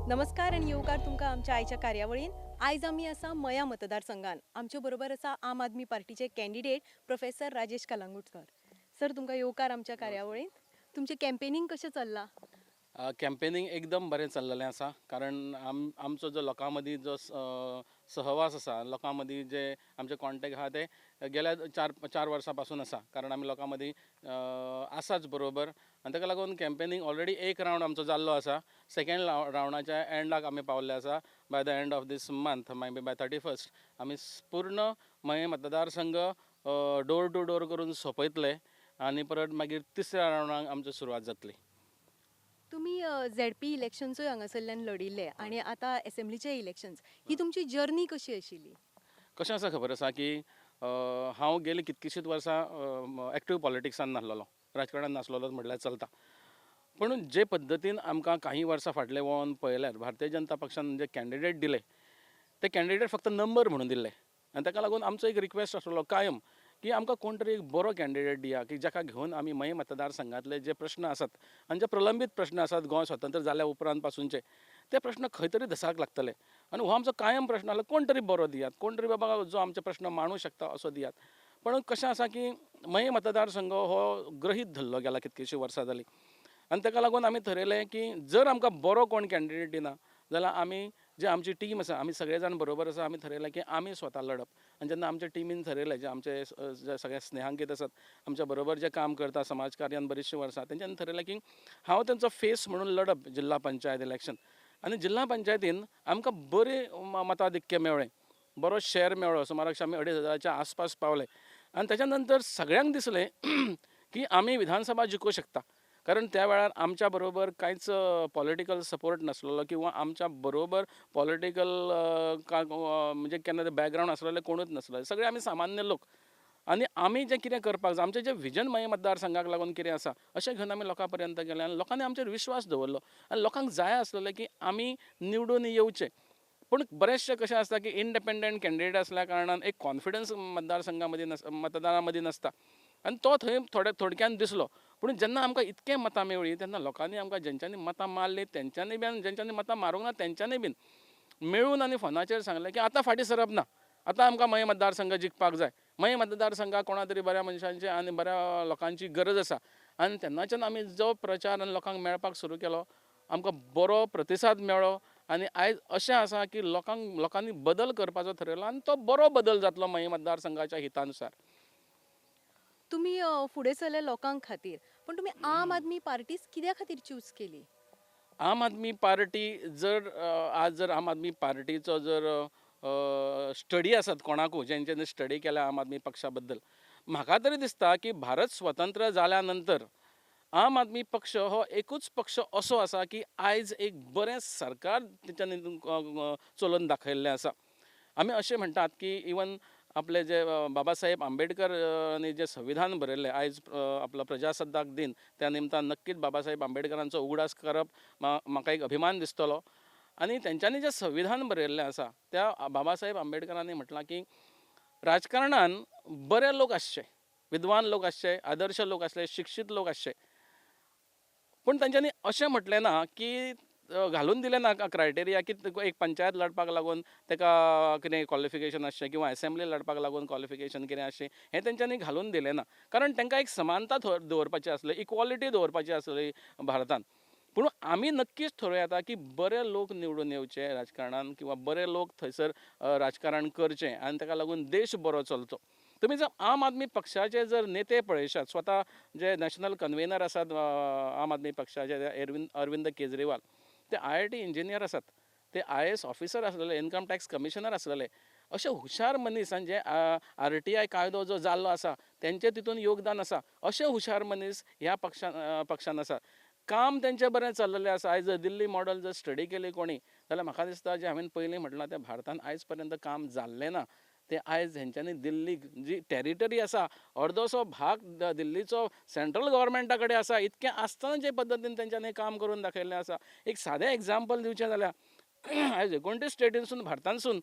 नमस्कार आणि येवकार तुमकां आमच्या आयच्या कार्यावळीन. आयज आमी आसा मया मतदारसंघान. आमचे बरोबर आसा आम आदमी पार्टीचे candidate professor Rajesh Calangute sir तुमकां येवकार आमच्या कार्यावळीन. तुमचे कॅम्पेनिंग कशें चल्लां? कॅम्पेनिंग एकदम बरें चल्लेलें आसा. कारण आमचो जो लोकां मदीं जो सहवास आसा, लोकां मदीं जे आमचे कॉन्टॅक्ट आहा ते गेल्या चार वर्सां पासून आसा. कारण आमी लोकां मदीं आसाच बरोबर आनी ताका लागून कॅम्पेनिंग ऑलरेडी एक रावंड आमचो जाल्लो आसा. सेकेंड रावंडाच्या एंडाक आमी पावल्ले आसा. By the end of this month may be by 31st आमी पूर्ण मये मतदारसंघ डोर टू डोर करून सोंपयतले आनी परत मागीर तिसऱ्या रावंडाक आमची सुरवात जातली. तुमी झेडपी इलेक्शन्सूय हांगासरल्यान लडिल्ले आनी आतां एसेंब्लीचे इलेक्शन्स. ही तुमची जर्नी कशी आशिल्ली? कशें आसा खबर आसा की हांव गेली कितकीशींच वर्सां एक्टिव्ह पॉलिटिक्सान नासलेलो, राजकारणांत नासलेलो म्हटल्यार चलता. पूण जे पद्दतीन आमकां काही वर्सां फाटले वळोन पळयल्यार भारतीय जनता पक्षान जे कॅन्डिडेट दिले ते कॅन्डिडेट फक्त नंबर म्हणून दिल्ले. आनी ताका लागून आमचो एक रिक्वेस्ट आसलो कायम की आमकां कोण तरी एक बरो कॅन्डिडेट दिया की जाका घेवन आमी मये मतदारसंघातले जे प्रश्न आसात आनी जे प्रलंबीत प्रश्न आसात गोंय स्वतंत्र जाल्या उपरांत पासूनचे ते प्रश्न खंय तरी दसाक लागतले. आनी हो आमचो कायम प्रश्न आसलो कोण तरी बरो दियात, कोण तरी बाबा जो आमचे प्रश्न मांडूं शकता असो दियात. पण कशें आसा की मये मतदारसंघ हो गृहीत धरलो गेला कितकीशीं वर्सां जालीं. आनी ताका लागून आमी थारयलें की जर आमकां बरो कोण कॅन्डिडेट दिना जाल्यार आमी जे आमची टीम आसा आमी सगळे जाण बरोबर आसा आमी थारयलें की आमी स्वता लडप. आनी जेन्ना आमच्या टिमीन थारयलें जे आमचे जे सगळे स्नेहांकीत आसात आमच्या बरोबर जे काम करता समाजकार्यान बरीचशीं वर्सां तेंच्यांनी थारयलें की हांव तेंचो फेस म्हणून लडप जिल्हा पंचायत इलेक्शन. आनी जिल्हा पंचायतीन आमकां बरी मताधिक्य मेळ्ळें, बरो शेअर मेळ्ळो, सुमार आमी 2,500च्या आसपास पावले. आनी तेच्या नंतर सगळ्यांक दिसलें की आमी विधानसभा जिखूं शकता. कारण त्या वेळार आमच्या बरोबर कांयच पॉलिटिकल सपोर्ट नासलेलो किंवा आमच्या बरोबर पॉलिटिकल म्हणजे केन्ना ते बॅकग्रावंड आसलेले कोणूच नासले. सगळे आमी सामान्य लोक. आनी आमी जें कितें करपाक जाय आमचें जें विजन मये मतदारसंघाक लागून कितें आसा अशें घेवन आमी लोकां पर्यंत गेले आनी लोकांनी आमचेर विश्वास दवरलो. आनी लोकांक जाय आसलेलें की आमी निवडून येवचे. पूण बरेचशे कशें आसता की इंडिपेंडंट कॅन्डिडेट आसल्या कारणान एक कॉन्फिडन्स मतदारसंघा मदीं मतदारां मदीं नासता. आनी तो थंय थोडक्यान दिसलो. पूण जेन्ना आमकां इतकें मतां मेळ्ळीं तेन्ना लोकांनी आमकां जेंच्यांनी मतां मारलीं तेंच्यांनी बीन जेंच्यांनी मतां मारूंक ना तेंच्यांनी बीन मेळून आनी फोनाचेर सांगलें की आतां फाटीं सरप ना. आतां आमकां मये मतदारसंघ जिखपाक जाय. मये मतदारसंघाक कोणा तरी बऱ्या मनशांची आनी बऱ्या लोकांची गरज आसा. आनी तेन्नाच्यान आमी जो प्रचार आनी लोकांक मेळपाक सुरू केलो आमकां बरो प्रतिसाद मेळ्ळो. आनी आयज अशें आसा की लोकांनी बदल करपाचो थारायलो आनी तो बरो बदल जातलो मये मतदारसंघाच्या हितानुसार. तुमी फुडें सरले लोकांक खातीर. पण तुमी आम आदमी पार्टीच कित्या खातीर चूज केली? आम आदमी पार्टी आज जर आम आदमी पार्टीचो जर स्टडी आसत कोणाकूय जेंच्यांनी स्टडी केल्या आम आदमी पक्षा बद्दल म्हाका तरी दिसता की भारत स्वतंत्र जाल्या नंतर आम आदमी पक्ष हो एकूच पक्ष असो आसा की आयज एक बरें सरकार तेंच्यांनी चलोवन दाखयल्लें आसा. आमी अशें म्हणटात की इवन आपले जे बाबासाहेब आंबेडकरांनी जे संविधान बरयल्लें आयज आपलो प्रजासत्ताक दिन त्या निमतान नक्कीच बाबासाहेब आंबेडकरांचो उगडास करप म्हाका एक अभिमान दिसतलो. आनी तेंच्यांनी जें संविधान बरयल्लें आसा त्या बाबासाहेब आंबेडकरांनी म्हटलां की राजकारणान बरे लोक आसचे, विद्वान लोक आसचे, आदर्श लोक आसले, शिक्षीत लोक आसचे. पूण तांच्यांनी अशें म्हटलें ना की घालून दिलें ना क्रायटेरिया की एक पंचायत लडपाक लागून ताका कितें क्वॉलिफिकेशन आसचें किंवा एसेंब्ली लडपाक लागून क्वॉलिफिकेशन कितें आसचें हें तेंच्यांनी घालून दिलें ना. कारण तांकां एक समानता दवरपाची आसली, इक्वॉलिटी दवरपाची आसली भारतांत. पूण आमी नक्कीच थारावं येता की बरे लोक निवडून येवचे राजकारणान किंवा बरे लोक थंयसर राजकारण करचें आनी ताका लागून देश बरो चलचो. तुमी जर आम आदमी पक्षाचे जर नेते पळयशात स्वता जे नॅशनल कन्वेनर आसात आम आदमी पक्षाचे अरविंद केजरीवाल ते IIT इंजिनियर आसात, ते IAS ऑफिसर आसलेले, इन्कम टॅक्स कमिशनर आसलेले. अशे हुशार मनीस आनी जे RTI कायदो जो जाल्लो आसा तेंचें तितून योगदान आसा अशे हुशार मनीस ह्या पक्षान आसा. काम तेंचें बरें चल्लेलें आसा. आयज जर दिल्ली मॉडल जर स्टडी केली कोणी जाल्यार म्हाका दिसता जें हांवें पयलीं म्हटलां तें भारतान आयज पर्यंत काम जाल्लें ना. ते आयज हेंच्यांनी दिल्ली जी टॅरिटरी आसा अर्दोसो भाग दिल्लीचो सेंट्रल गव्हर्मेंटा कडेन आसा. इतकें आसतना जे पद्दतीन तेंच्यांनी काम करून दाखयल्लें आसा. एक सादें एग्जांपल दिवचें जाल्यार आयज 29 स्टेटीनसून भारतांतसून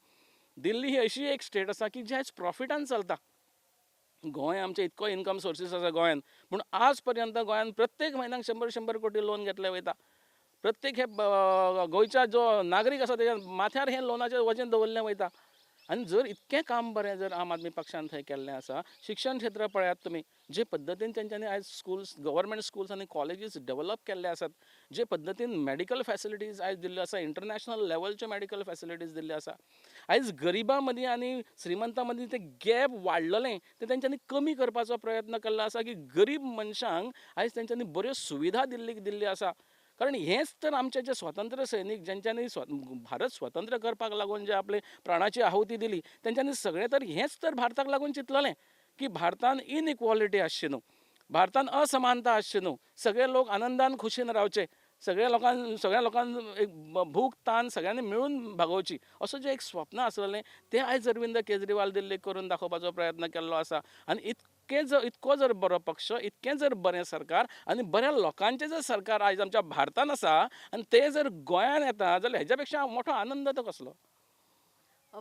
दिल्ली ही अशी एक स्टेट आसा की जी आयज प्रॉफिटान चलता. गोंय आमचें इतको इन्कम सोर्सीस आसा गोंयान पूण आज पर्यंत गोंयान प्रत्येक म्हयन्याक 100 कोटी लोन घेतले वयता. प्रत्येक हे गोंयच्या जो नागरीक आसा तेच्या माथ्यार हें लोनाचें वजें दवरलें वयता. आनी जर इतकें काम बरें जर आम आदमी पक्षान थंय केल्लें आसा, शिक्षण क्षेत्र पळयात तुमी, जे पद्दतीन तेंच्यांनी आयज स्कुल्स, गव्हर्मेंट स्कुल्स आनी कॉलेजीस डेव्हलप केल्ले आसात, जे पद्दतीन मेडिकल फॅसिलिटीज आयज दिल्ल्यो आसा, इंटरनॅशनल लेवलच्यो मेडिकल फॅसिलिटीज दिल्ल्यो आसा. आयज गरिबां मदीं आनी श्रीमंतां मदीं तें गॅप वाडलें तें तेंच्यांनी कमी करपाचो प्रयत्न केल्लो आसा, की गरीब मनशांक आयज तेंच्यांनी बऱ्यो सुविधा दिल्ल्यो आसा. कारण हेंच तर आमचे जे स्वातंत्र्य सैनीक जेंच्यांनी भारत स्वतंत्र करपाक लागून जे आपले प्राणाची आहुती दिली, तेंच्यांनी सगळें तर हेंच तर भारताक लागून चिंतलेलें, की भारतान इनइक्वॉलिटी आसची न्हू, भारतान असमानता आसची न्हू, सगळे लोक आनंदान खुशीन रावचे, सगळ्या लोकांक एक भूक तान सगळ्यांनी मेळून भागोवची, असं जे एक स्वप्न आसलेलें तें आयज अरविंद केजरीवाल दिल्लीक करून दाखोवपाचो प्रयत्न केल्लो आसा. आनी इतको जर बरो पक्ष, इतकें जर बरें सरकार आनी बऱ्या लोकांचें जर सरकार आयज आमच्या भारतान आसा आनी ते जर गोंयान येता जाल्यार हेच्या पेक्षा मोठो आनंद तो कसलो.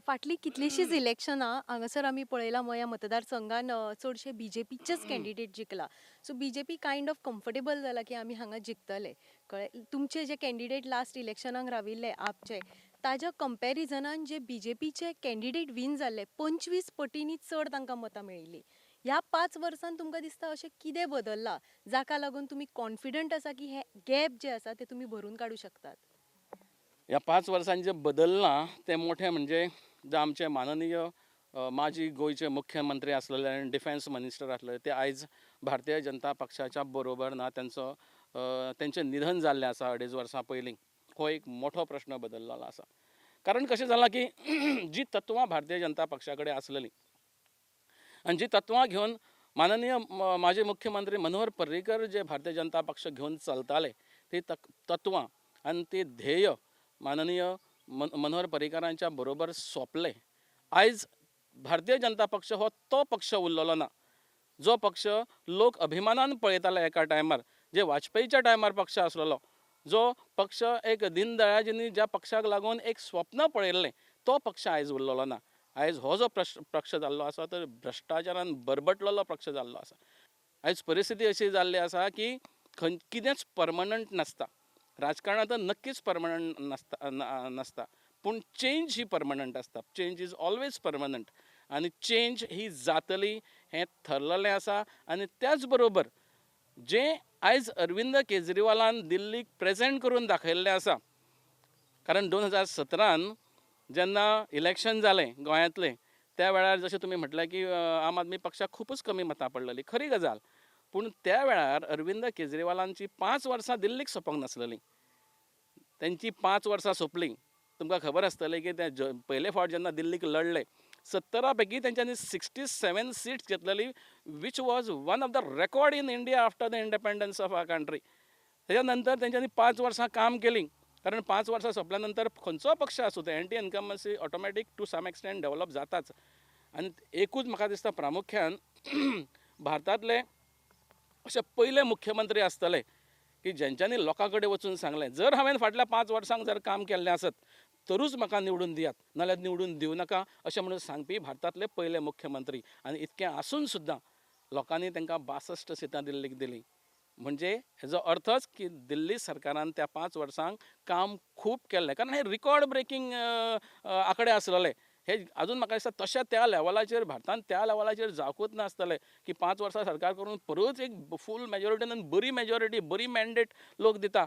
फाटलीं कितलींशींच इलेक्शनां हांगासर आमी पळयलां मया मतदारसंघान चडशे बीजेपीचेच कॅन्डिडेट जिखला. So BJP kind of comfortable जाला की आमी हांगा जिखतले. कळ्ळें. तुमचे जे कॅन्डिडेट लास्ट इलेक्शनाक राविल्ले आपचे, ताज्या कंपॅरिजनान जे बीजेपीचे कॅन्डिडेट विन जाल्ले 25 पटींनी चड तांकां मतां मेळिल्लीं. ह्या 5 वर्सांत तुमकां दिसता अशें कितें बदललां जाका लागून तुमी कॉन्फिडंट आसा की हे गॅप जे आसा ते तुमी भरून काडूं शकतात? ह्या 5 वर्सांनी जें बदललां तें मोठें म्हणजे जे आमचे माननीय माजी गोंयचे मुख्यमंत्री आसलेले आनी डिफेन्स मिनिस्टर आसलेले ते आयज भारतीय जनता पक्षाच्या बरोबर ना, तेंचें निधन जाल्लें आसा 2.5 वर्सां पयलीं. हो एक मोठो प्रश्न बदललेलो आसा. कारण कशें जालां की जी तत्वां भारतीय जनता पक्षा कडेन आसलेलीं आनी जी तत्वां घेवन माननीय माजी मुख्यमंत्री मनोहर पर्रीकर जे भारतीय जनता पक्ष घेवन चलताले, ती तत्वां आनी ती ध्येय माननीय मनोहर पर्रीकरांच्या बरोबर सोंपले. आयज भारतीय जनता पक्ष हो तो पक्ष उरलेलो ना, जो पक्ष लोक अभिमानान पळयताले एका टायमार, जे वाजपेयीच्या टायमार पक्ष आसलेलो, जो पक्ष एक दीनदयाळाजींनी ज्या पक्षाक लागून एक स्वप्न पळयल्लें, तो पक्ष आयज उरलेलो ना. आयज हो जो पक्ष जाल्लो आसा तो भ्रश्टाचारान बरबटलेलो पक्ष जाल्लो आसा. आयज परिस्थिती अशी जाल्ली आसा की कितेंच परमनंट नासता. राजकारणांत नक्कीच परमनंट नसता, पूण चेंज ही परमनंट आसता. चेंज इज ऑलवेज परमनंट आनी चेंज ही जातली हें थरलेलें आसा. आनी त्याच बरोबर जें आयज अरविंद केजरीवालान दिल्लीक प्रेजेंट करून दाखयल्लें आसा, कारण 2017 जेन्ना इलेक्शन जालें गोंयांतलें, त्या वेळार जशें तुमी म्हटलें की आम आदमी पक्षाक खूबच कमी मतां पडलेलीं, खरी गजाल. पूण त्या वेळार अरविंद केजरीवालांची 5 वर्सां दिल्लीक सोंपोंक नासलेलीं. तेंची 5 वर्सां सोंपलीं. तुमकां खबर आसतलें की ते पयले फावट जेन्ना दिल्लीक लडले, 70 पैकी तेंच्यांनी 67 सीट्स घेतलेली, which was one of the record in India after the independence of our country. तेच्या नंतर तेंच्यांनी 5 वर्सां काम केलीं. कारण 5 वर्सां सोंपल्या नंतर खंयचो पक्ष आसूं ते anti incumbency automatic to some extent develop जाताच. आनी एकूच म्हाका दिसता प्रामुख्यान भारतांतले अशे पयले मुख्यमंत्री आसतले की जेंच्यांनी लोकां कडेन वचून सांगलें, जर हांवें फाटल्या 5 वर्सांक जर काम केल्लें आसत तरूच म्हाका निवडून दियात, नाल्यार निवडून दिवं नाका अशें म्हणून सांगपी भारतांतले पयले मुख्यमंत्री. आनी इतकें आसून सुद्दां लोकांनी तांकां 62 सिटां दिल्लीक दिलीं. म्हणजे हेजो अर्थच की दिल्ली सरकारान त्या 5 वर्सांक काम खूब केल्लें. कारण हे रिकॉर्ड ब्रेकींग आंकडे आसलेले. हे अजून म्हाका दिसता तशें त्या लेवलाचेर भारतांत त्या लेवलाचेर जावंकूच नासतलें की 5 वर्सां सरकार करून परत एक फूल मेजॉरिटीन आनी बरी मेजॉरिटी, बरी मॅन्डेट लोक दिता.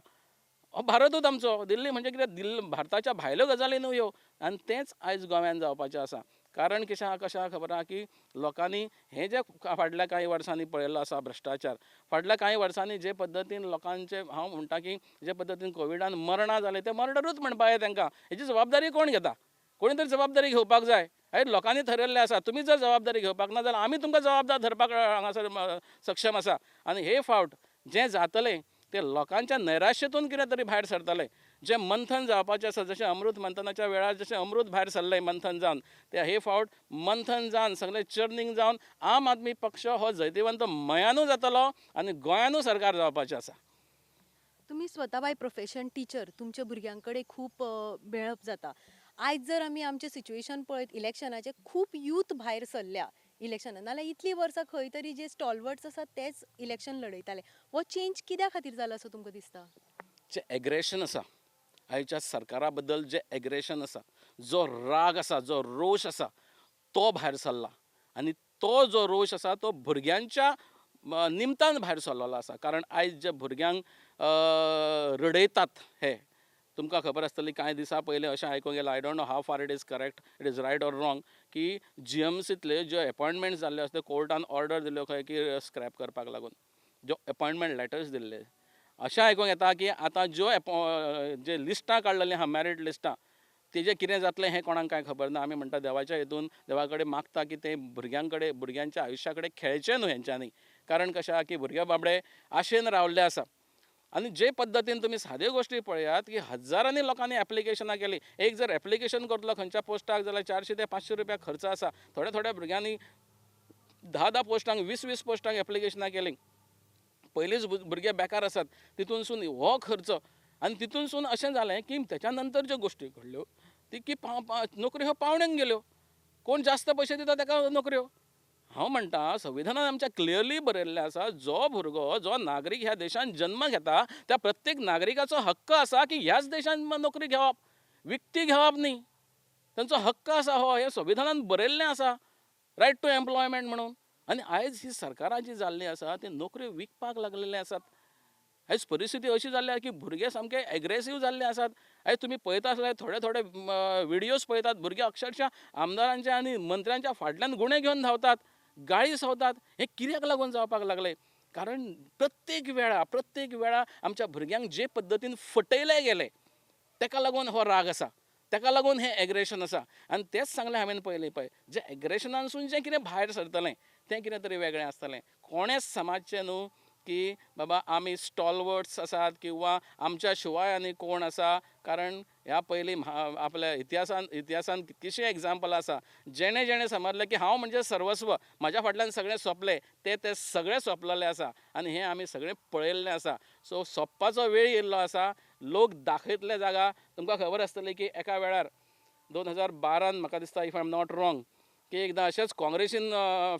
हो भारतूच आमचो. दिल्ली म्हणजे कितें, भारताच्या भायल्यो गजाली न्हू ह्यो. आनी तेंच आयज गोंयांत जावपाचें आसा. कारण कशें खबर आहा की लोकांनी हें जें फाटल्या कांय वर्सांनी पळयल्लो आसा भ्रश्टाचार, फाटल्या कांय वर्सांनी जे पद्दतीन लोकांचे, हांव म्हणटा की जे पद्दतीन कोविडान मर्डरां जालें तें मर्डरूच म्हणपा जाय तांकां. हेची जबाबदारी कोण घेता? कोणी तरी जबाबदारी घेवपाक जाय. आयज लोकांनी ठरयल्लें आसा, तुमी जर जबाबदारी घेवपाक ना जाल्यार आमी तुमकां जबाबदार धरपाक हांगासर सक्षम आसा. आनी हे फावट जें जातलें तें लोकांच्या नैराश्येतून कितें तरी भायर सरतलें. जें मंथन जावपाचें आसा, जशें अमृत मंथनाच्या वेळार जशें अमृत भायर सरलें मंथन जावन, तें हे फावट मंथन जावन सगळें चर्नींग जावन आम आदमी पक्ष हो जैतिवंत मयानूय जातलो आनी गोंयानूय सरकार जावपाचें आसा. तुम्ही स्वता बाय प्रोफेशन टीचर, तुमच्या भुरग्यां कडेन खूब मेळप जाता. आयज जर आमी आमचें सिच्युएशन पळयत इलेक्शनाचें, खूब यूथ भायर सरल्या इलेक्शनान, नाल्यार इतलीं वर्सां खंय तरी जे स्टॉलवर्ड्स आसात तेच इलेक्शन लडयताले. हो चेंज कित्या खातीर जाला असो तुमकां दिसता? जे एग्रेशन आसा आयच्या सरकारा बद्दल जे एग्रेशन आसा, जो राग आसा, जो रोश आसा, तो भायर सरला. आनी तो जो रोश आसा तो भुरग्यांच्या निमतान भायर सरलेलो आसा. कारण आयज जे भुरग्यांक रडयतात हे तुमकां खबर आसतली, कांय दिसा पयलीं अशें आयकूंक गेलां, I don't know how far it is correct, it is right or wrong, की GMCतले ज्यो अपॉयंटमेंट्स जाल्ले आसा कोर्टान ऑर्डर दिल्यो खंय की स्क्रॅप करपाक लागून, ज्यो अपॉयंटमेंट लेटर्स दिल्ले. अशें आयकूंक येता की आतां ज्यो जे लिस्टां काडलेलीं आहा मॅरीट लिस्टां, तेजें कितें जातलें हें कोणाक कांय खबर ना. आमी म्हणटा देवाच्या हितून देवा कडेन मागता की ते भुरग्यांच्या आयुश्या कडेन खेळचें न्हू हेंच्यांनी. कारण कशें आहा की भुरगे बाबडे आशेन रावल्ले आसा. आनी जे पद्दतीन तुमी साद्यो गोश्टी पळयात की हजारांनी लोकांनी एप्लिकेशनां केली. एक जर एप्लिकेशन करतलो खंयच्या पोस्टाक जाल्यार 400 ते 500 रुपया खर्च आसा. थोड्या भुरग्यांनी 10 पोस्टांक 20 पोस्टांक एप्लिकेशनां केली. पयलींच भुरगे बेकार आसात, तितूनसून हो खर्च. आनी तितूनसून अशें जालें की तेच्या नंतर ज्यो गोश्टी घडल्यो ती की नोकऱ्यो ह्यो पावण्यांक गेल्यो. कोण जास्त पयशे दिता ताका नोकऱ्यो. हांव म्हणटा संविधानान आमच्या क्लियरली बरयल्लें आसा, जो भुरगो जो नागरीक ह्या देशान जन्म घेता त्या प्रत्येक नागरिकाचो हक्क आसा की ह्याच देशान नोकरी घेवप, विकती घेवप न्ही. तांचो हक्क आसा हो, हें संविधानान बरयल्लें आसा, रायट टू एम्प्लॉयमेंट म्हणून. आनी आयज ही सरकारां जी जाल्ली आसा ती नोकऱ्यो विकपाक लागलेले आसात. आयज परिस्थिती अशी जाल्ली आसा की भुरगे सामके एग्रेसीव जाल्ले आसात. आयज तुमी पळयता आसल्यार थोडे व्हिडियोज पळयतात, भुरगे अक्षरशा आमदारांच्या आनी मंत्र्यांच्या फाटल्यान गुणे घेवन धांवतात, गाळी सवतात. हें कित्याक लागून जावपाक लागलें? कारण प्रत्येक वेळा आमच्या भुरग्यांक जे पद्दतीन फटयले गेले ताका लागून हो राग आसा, ताका लागून हें एग्रेशन आसा. आनी तेंच सांगलें हांवें पयलीं पळय, जे एग्रेशनानसून जें कितें भायर सरतलें तें कितें तरी वेगळें आसतलें. कोणेच समाजचें न्हू की बाबा आमी स्टॉलवर्ड्स आसात किंवा आमच्या शिवाय आनी कोण आसा. कारण ह्या पयलीं आपल्या इतिहासान कितलींशीं एग्जाम्पलां आसा. जेणें समजलें की हांव म्हणजे सर्वस्व, म्हाज्या फाटल्यान सगळें सोंपलें, ते सगळें सोंपलेलें आसा. आनी हें आमी सगळें पळयल्लें आसा. सो सोंपपाचो वेळ येयल्लो आसा. लोक दाखयतले जागा. तुमकां खबर आसतली की एका वेळार 2012 म्हाका दिसता, if I am not wrong, की एकदां अशेंच काँग्रेसीन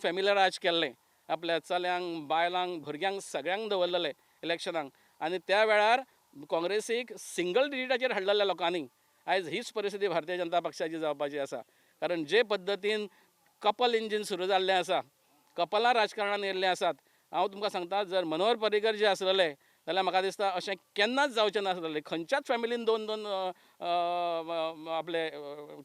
फॅमिली राज केल्लें. आपल्या चल्यांक, बायलांक, भुरग्यांक सगळ्यांक दवरलेले इलेक्शनाक. आनी त्या वेळार काँग्रेसीक सिंगल डिजिटाचेर हाडलेल्या लोकांनी. आयज हीच परिस्थिती भारतीय जनता पक्षाची जावपाची आसा. कारण जे पद्दतीन कपल इंजीन सुरू जाल्लें आसा, कपलां राजकारणान येयल्लीं आसात. हांव तुमकां सांगता, जर मनोहर पर्रीकर जे आसलेले जाल्यार म्हाका दिसता अशें केन्नाच जावचें नासलेलें. खंयच्याच फॅमिलीन दोन आपले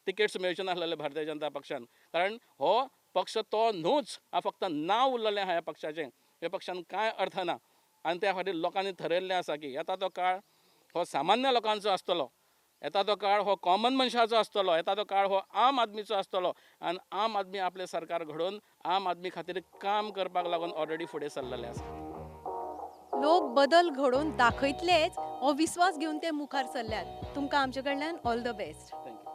तिकेट्स मेळच्यो नासलेले भारतीय जनता पक्षान. कारण हो पक्ष तो न्हूच, हा फक्त नांव उरलेलें आहा ह्या पक्षाचें. ह्या पक्षान कांय अर्थ ना. आनी त्या खातीर लोकांनी ठरयल्लें आसा की येता तो काळ हो सामान्य लोकांचो आसतलो, येता तो काळ हो कॉमन मनशाचो आसतलो, येता तो काळ हो आम आदमीचो आसतलो. आनी आम आदमी आपलें सरकार घडोवन आम आदमी खातीर काम करपाक लागून ऑलरेडी फुडें सरलेले आसा. लोक बदल घडोवन दाखयतलेच हो विश्वास घेवन ते मुखार सरल्यात. तुमकां आमचे कडल्यान ऑल द बेस्ट. थँक्यू.